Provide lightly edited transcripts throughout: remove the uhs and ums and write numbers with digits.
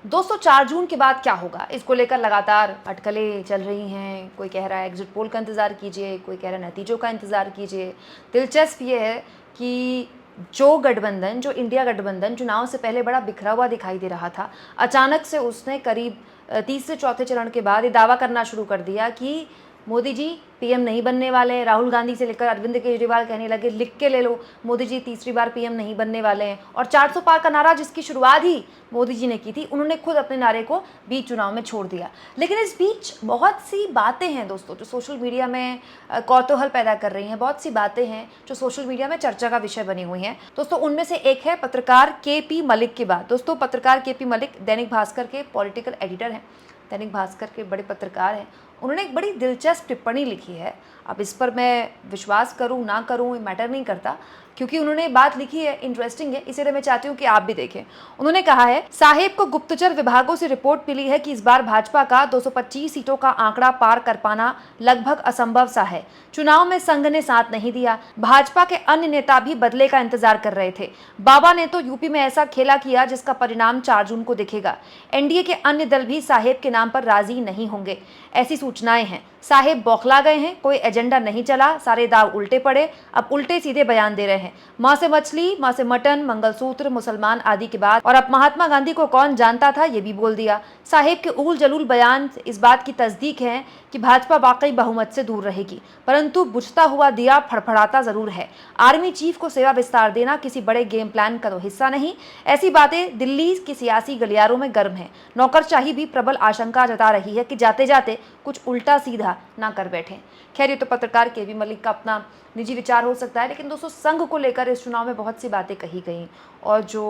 दोस्तों 4 जून के बाद क्या होगा, इसको लेकर लगातार अटकलें चल रही हैं। कोई कह रहा है एग्जिट पोल का इंतज़ार कीजिए, कोई कह रहा है नतीजों का इंतज़ार कीजिए। दिलचस्प ये है कि जो इंडिया गठबंधन चुनाव से पहले बड़ा बिखरा हुआ दिखाई दे रहा था, अचानक से उसने करीब तीसरे चौथे चरण के बाद ये दावा करना शुरू कर दिया कि मोदी जी पीएम नहीं बनने वाले हैं। राहुल गांधी से लेकर अरविंद केजरीवाल कहने लगे, लिख के ले लो, मोदी जी तीसरी बार पीएम नहीं बनने वाले हैं। और 400 पार का नारा जिसकी शुरुआत ही मोदी जी ने की थी, उन्होंने खुद अपने नारे को बीच चुनाव में छोड़ दिया। लेकिन इस बीच बहुत सी बातें हैं दोस्तों जो सोशल मीडिया में कौतूहल पैदा कर रही हैं, बहुत सी बातें हैं जो सोशल मीडिया में चर्चा का विषय बनी हुई हैं। दोस्तों उनमें से एक है पत्रकार केपी मलिक की बात। दोस्तों पत्रकार केपी मलिक दैनिक भास्कर के पॉलिटिकल एडिटर हैं, दैनिक भास्कर के बड़े पत्रकार हैं। उन्होंने एक बड़ी दिलचस्प टिप्पणी लिखी है। अब इस पर मैं विश्वास करूं ना करूं ये मैटर नहीं करता, क्योंकि उन्होंने बात लिखी है, इंटरेस्टिंग है, इसीलिए मैं चाहती हूं कि आप भी देखें। उन्होंने कहा है, साहेब को गुप्तचर विभागों से रिपोर्ट मिली है कि इस बार भाजपा का 225 सीटों का आंकड़ा पार कर पाना लगभग असंभव सा है। चुनाव में संघ ने साथ नहीं दिया। भाजपा के अन्य नेता भी बदले का इंतजार कर रहे थे। बाबा ने तो यूपी में ऐसा खेला किया जिसका परिणाम 4 जून को दिखेगा। एनडीए के अन्य दल भी साहेब के नाम पर राजी नहीं होंगे, ऐसी सूचनाएं हैं। साहेब बौखला गए हैं, कोई एजेंडा नहीं चला, सारे दाव उल्टे पड़े, अब उल्टे सीधे बयान दे रहे हैं। माँ से मछली, माँ से मटन, मंगलसूत्र, मुसलमान आदि के बाद और अब महात्मा गांधी को कौन जानता था ये भी बोल दिया। साहेब के उल जलूल बयान इस बात की तस्दीक है कि भाजपा वाकई बहुमत से दूर रहेगी, परंतु बुझता हुआ दिया फड़फड़ाता जरूर है। आर्मी चीफ को सेवा विस्तार देना किसी बड़े गेम प्लान का तो हिस्सा नहीं। ऐसी बातें दिल्ली के सियासी गलियारों में गर्म है। नौकरशाही भी प्रबल आशंका जता रही है कि जाते जाते कुछ उल्टा सीधा ना कर बैठे। खैर ये तो पत्रकार केपी मलिक का अपना निजी विचार हो सकता है, लेकिन दोस्तों संघ को लेकर इस चुनाव में बहुत सी बातें कही गई और जो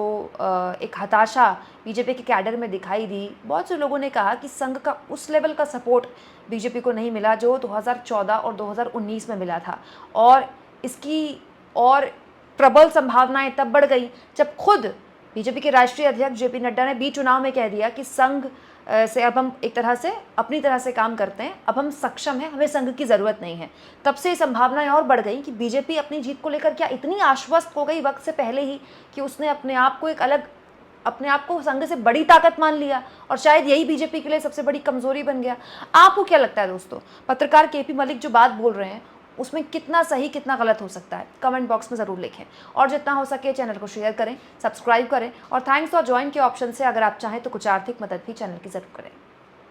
एक हताशा बीजेपी के कैडर में दिखाई दी। बहुत से लोगों ने कहा कि संघ का उस लेवल का सपोर्ट बीजेपी को नहीं मिला जो 2014 और 2019 में मिला था, और इसकी और प्रबल संभावनाएं तब बढ़ गई जब खुद बीजेपी के राष्ट्रीय अध्यक्ष जेपी नड्डा ने बीच चुनाव में कह दिया कि संघ से अब हम एक तरह से अपनी तरह से काम करते हैं, अब हम सक्षम हैं, हमें संघ की ज़रूरत नहीं है। तब से संभावनाएं और बढ़ गई कि बीजेपी अपनी जीत को लेकर क्या इतनी आश्वस्त हो गई वक्त से पहले ही कि उसने अपने आप को संघ से बड़ी ताकत मान लिया, और शायद यही बीजेपी के लिए सबसे बड़ी कमजोरी बन गया। आपको क्या लगता है दोस्तों, पत्रकार केपी मलिक जो बात बोल रहे हैं उसमें कितना सही कितना गलत हो सकता है? कमेंट बॉक्स में ज़रूर लिखें, और जितना हो सके चैनल को शेयर करें, सब्सक्राइब करें, और थैंक्स और ज्वाइन के ऑप्शन से अगर आप चाहें तो कुछ आर्थिक मदद भी चैनल की ज़रूर करें।